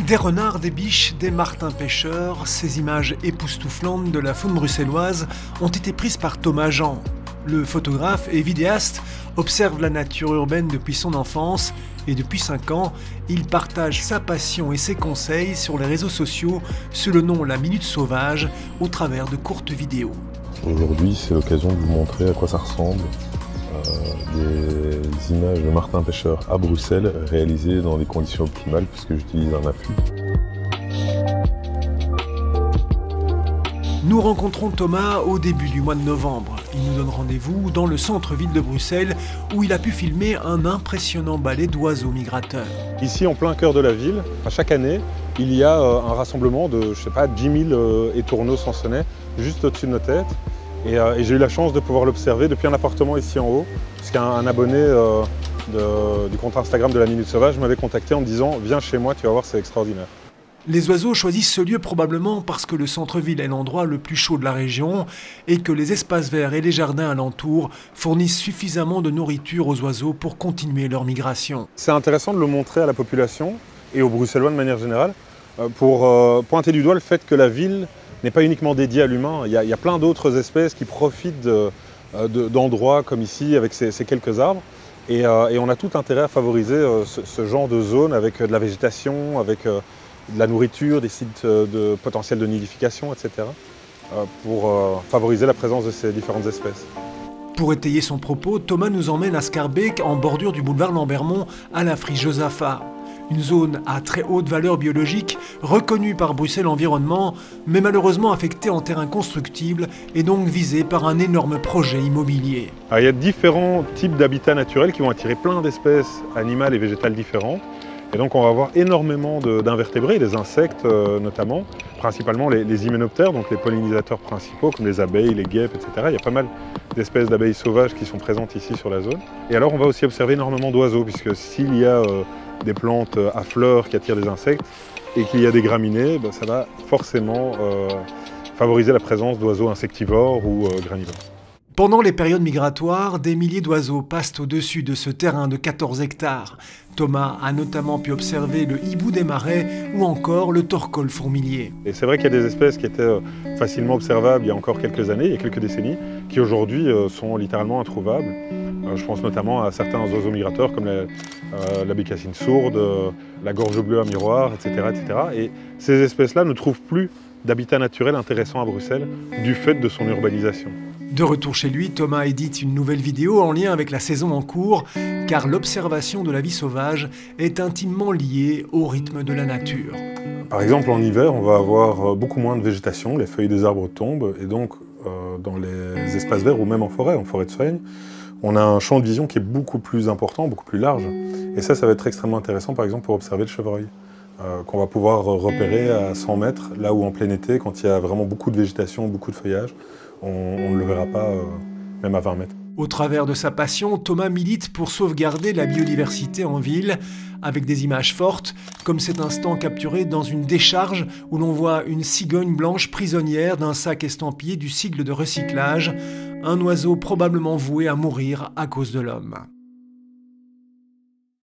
Des renards, des biches, des martins pêcheurs, ces images époustouflantes de la faune bruxelloise ont été prises par Thomas Jean. Le photographe et vidéaste observe la nature urbaine depuis son enfance et depuis 5 ans, il partage sa passion et ses conseils sur les réseaux sociaux sous le nom La Minute Sauvage au travers de courtes vidéos. Aujourd'hui, c'est l'occasion de vous montrer à quoi ça ressemble. Des images de martins pêcheurs à Bruxelles réalisées dans des conditions optimales puisque j'utilise un affût. Nous rencontrons Thomas au début du mois de novembre. Il nous donne rendez-vous dans le centre-ville de Bruxelles où il a pu filmer un impressionnant ballet d'oiseaux migrateurs. Ici, en plein cœur de la ville, chaque année, il y a un rassemblement de, 10 000 étourneaux sansonnets juste au-dessus de nos têtes. Et j'ai eu la chance de pouvoir l'observer depuis un appartement ici en haut, puisqu'un abonné du compte Instagram de La Minute Sauvage m'avait contacté en me disant « Viens chez moi, tu vas voir, c'est extraordinaire ». Les oiseaux choisissent ce lieu probablement parce que le centre-ville est l'endroit le plus chaud de la région et que les espaces verts et les jardins alentours fournissent suffisamment de nourriture aux oiseaux pour continuer leur migration. C'est intéressant de le montrer à la population et aux Bruxellois de manière générale pour pointer du doigt le fait que la ville n'est pas uniquement dédiée à l'humain. Il y a plein d'autres espèces qui profitent d'endroits comme ici avec ces quelques arbres. Et on a tout intérêt à favoriser ce genre de zone avec de la végétation, avec de la nourriture, des sites de potentiel de nidification, etc. pour favoriser la présence de ces différentes espèces. Pour étayer son propos, Thomas nous emmène à Schaerbeek, en bordure du boulevard Lambermont, à la friche Josaphat. Une zone à très haute valeur biologique, reconnue par Bruxelles Environnement, mais malheureusement affectée en terrain constructible et donc visée par un énorme projet immobilier. Alors, il y a différents types d'habitats naturels qui vont attirer plein d'espèces animales et végétales différentes. Et donc on va avoir énormément d'invertébrés, des insectes notamment, principalement les hyménoptères, donc les pollinisateurs principaux comme les abeilles, les guêpes, etc. Il y a pas mal d'espèces d'abeilles sauvages qui sont présentes ici sur la zone. Et alors on va aussi observer énormément d'oiseaux, puisque s'il y a des plantes à fleurs qui attirent des insectes et qu'il y a des graminées, ça va forcément favoriser la présence d'oiseaux insectivores ou granivores. Pendant les périodes migratoires, des milliers d'oiseaux passent au-dessus de ce terrain de 14 hectares. Thomas a notamment pu observer le hibou des marais ou encore le torcol fourmilier. Et c'est vrai qu'il y a des espèces qui étaient facilement observables il y a encore quelques années, il y a quelques décennies, qui aujourd'hui sont littéralement introuvables. Je pense notamment à certains oiseaux migrateurs comme la bécassine sourde, la gorge bleue à miroir, etc., etc. Et ces espèces-là ne trouvent plus d'habitat naturel intéressant à Bruxelles du fait de son urbanisation. De retour chez lui, Thomas édite une nouvelle vidéo en lien avec la saison en cours, car l'observation de la vie sauvage est intimement liée au rythme de la nature. Par exemple, en hiver, on va avoir beaucoup moins de végétation, les feuilles des arbres tombent, et donc dans les espaces verts ou même en forêt de soigne, on a un champ de vision qui est beaucoup plus important, beaucoup plus large. Et ça va être extrêmement intéressant, par exemple, pour observer le chevreuil, qu'on va pouvoir repérer à 100 mètres, là où en plein été, quand il y a vraiment beaucoup de végétation, beaucoup de feuillage, on ne le verra pas même à 20 mètres. Au travers de sa passion, Thomas milite pour sauvegarder la biodiversité en ville, avec des images fortes, comme cet instant capturé dans une décharge où l'on voit une cigogne blanche prisonnière d'un sac estampillé du cycle de recyclage, un oiseau probablement voué à mourir à cause de l'homme.